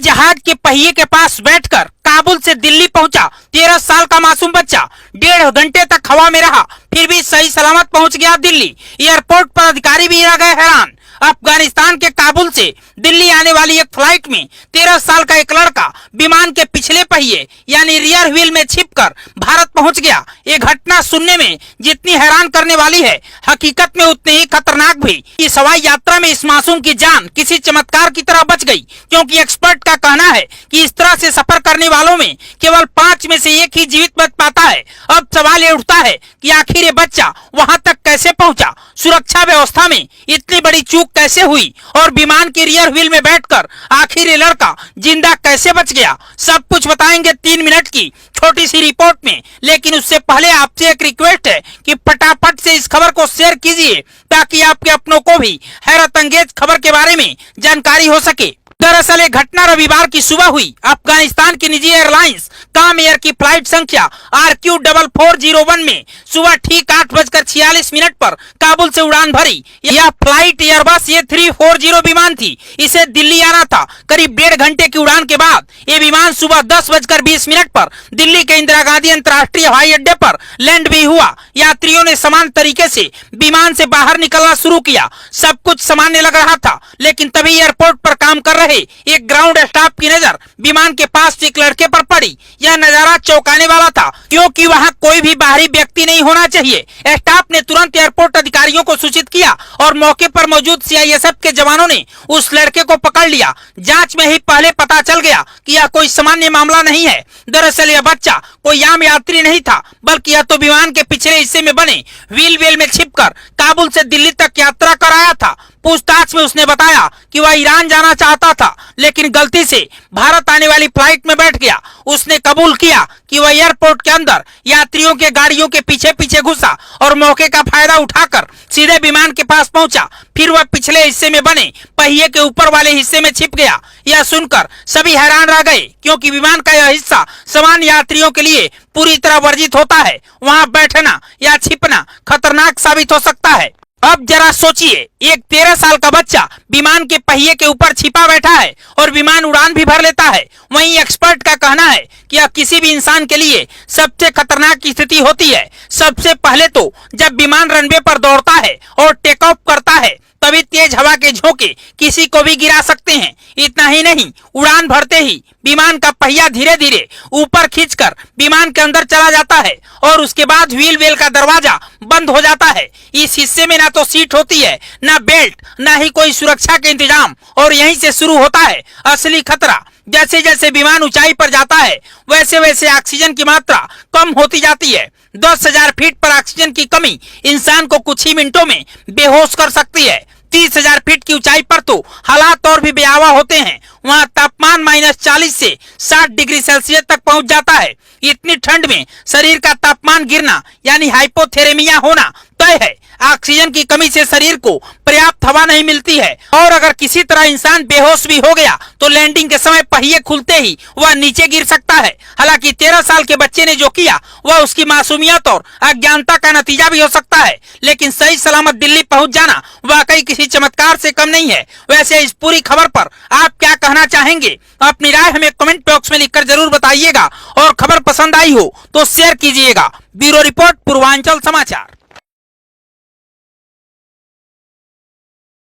जहाज के पहिए के पास बैठकर काबुल से दिल्ली पहुंचा 13 साल का मासूम बच्चा 1.5 घंटे तक हवा में रहा, फिर भी सही सलामत पहुंच गया दिल्ली। एयरपोर्ट पर अधिकारी भी रह गए हैरान। अफगानिस्तान के काबुल से दिल्ली आने वाली एक फ्लाइट में 13 साल का एक लड़का विमान के पिछले पहिए यानी रियर व्हील में छिपकर भारत पहुंच गया। ये घटना सुनने में जितनी हैरान करने वाली है, हकीकत में उतनी ही खतरनाक भी। इस हवाई यात्रा में इस मासूम की जान किसी चमत्कार की तरह बच गई, क्योंकि एक्सपर्ट का कहना है कि इस तरह से सफर करने वालों में केवल 5 में से 1 ही जीवित बच पाता है। अब सवाल ये उठता है कि आखिर ये बच्चा वहां तक कैसे पहुंचा, सुरक्षा व्यवस्था में इतनी बड़ी चूक कैसे हुई और विमान के रियर व्हील में बैठकर आखिर ये लड़का जिंदा कैसे बच गया। सब कुछ बताएंगे 3 मिनट की छोटी सी रिपोर्ट में। लेकिन उससे पहले आपसे एक रिक्वेस्ट है कि फटाफट से इस खबर को शेयर कीजिए, ताकि आपके अपनों को भी हैरत अंगेज खबर के बारे में जानकारी हो सके। दरअसल ये घटना रविवार की सुबह हुई। अफगानिस्तान की निजी एयरलाइंस काम एयर की फ्लाइट संख्या RQ4401 में सुबह ठीक 8:46 पर काबुल से उड़ान भरी। यह फ्लाइट एयरबस A340 विमान थी। इसे दिल्ली आना था। करीब 1.5 घंटे की उड़ान के बाद ये विमान सुबह 10:20 पर दिल्ली के इंदिरा गांधी अंतर्राष्ट्रीय हवाई अड्डे पर लैंड भी हुआ। यात्रियों ने समान तरीके से विमान से बाहर निकलना शुरू किया। सब कुछ सामान्य लग रहा था, लेकिन तभी एयरपोर्ट पर काम कर रहे एक ग्राउंड स्टाफ की नजर विमान के पास एक लड़के पर पड़ी। यह नजारा चौंकाने वाला था, क्योंकि वहां कोई भी बाहरी व्यक्ति नहीं होना चाहिए। स्टाफ ने तुरंत एयरपोर्ट अधिकारियों को सूचित किया और मौके पर मौजूद CISF के जवानों ने उस लड़के को पकड़ लिया। जांच में ही पहले पता चल गया कि यह कोई सामान्य मामला नहीं है। दरअसल यह बच्चा कोई आम यात्री नहीं था, बल्कि यह तो विमान के पिछले हिस्से में बने व्हील वेल में छिपकर काबुल से दिल्ली तक यात्रा कर आया था। पूछताछ में उसने बताया कि वह ईरान जाना चाहता था, लेकिन गलती से भारत आने वाली फ्लाइट में बैठ गया। उसने कबूल किया कि वह एयरपोर्ट के अंदर यात्रियों के गाड़ियों के पीछे पीछे घुसा और मौके का फायदा उठाकर सीधे विमान के पास पहुंचा। फिर वह पिछले हिस्से में बने पहिए के ऊपर वाले हिस्से में छिप गया। यह सुनकर सभी हैरान रह गए, क्योंकि विमान का यह हिस्सा सामान्य यात्रियों के लिए पूरी तरह वर्जित होता है। वहां बैठना या छिपना खतरनाक साबित हो सकता है। अब जरा सोचिए, एक 13 साल का बच्चा विमान के पहिए के ऊपर छिपा बैठा है और विमान उड़ान भी भर लेता है। वहीं एक्सपर्ट का कहना है कि यह किसी भी इंसान के लिए सबसे खतरनाक स्थिति होती है। सबसे पहले तो जब विमान रनवे पर दौड़ता है और टेक ऑफ करता है, तभी तेज हवा के झोंके किसी को भी गिरा सकते हैं। इतना ही नहीं, उड़ान भरते ही विमान का पहिया धीरे धीरे ऊपर खींचकर विमान के अंदर चला जाता है और उसके बाद व्हील वेल का दरवाजा बंद हो जाता है। इस हिस्से में ना तो सीट होती है, ना बेल्ट, ना ही कोई सुरक्षा के इंतजाम, और यहीं से शुरू होता है असली खतरा। जैसे जैसे विमान ऊंचाई पर जाता है, वैसे वैसे ऑक्सीजन की मात्रा कम होती जाती है। 10,000 फीट पर ऑक्सीजन की कमी इंसान को कुछ ही मिनटों में बेहोश कर सकती है। 30,000 फीट की ऊंचाई पर तो हालात और भी भयावह होते हैं। वहां तापमान -40 से 60 डिग्री सेल्सियस तक पहुंच जाता है। इतनी ठंड में शरीर का तापमान गिरना यानी हाइपोथेरेमिया होना तय है। ऑक्सीजन की कमी से शरीर को पर्याप्त हवा नहीं मिलती है, और अगर किसी तरह इंसान बेहोश भी हो गया तो लैंडिंग के समय पहिए खुलते ही वह नीचे गिर सकता है। हालांकि 13 साल के बच्चे ने जो किया वह उसकी मासूमियत और अज्ञानता का नतीजा भी हो सकता है, लेकिन सही सलामत दिल्ली पहुंच जाना वाकई किसी चमत्कार से कम नहीं है। वैसे इस पूरी खबर पर आप क्या कहना चाहेंगे? अपनी राय हमें कमेंट बॉक्स में लिखकर जरूर बताइएगा, और खबर पसंद आई हो तो शेयर कीजिएगा। ब्यूरो रिपोर्ट, पूर्वांचल समाचार।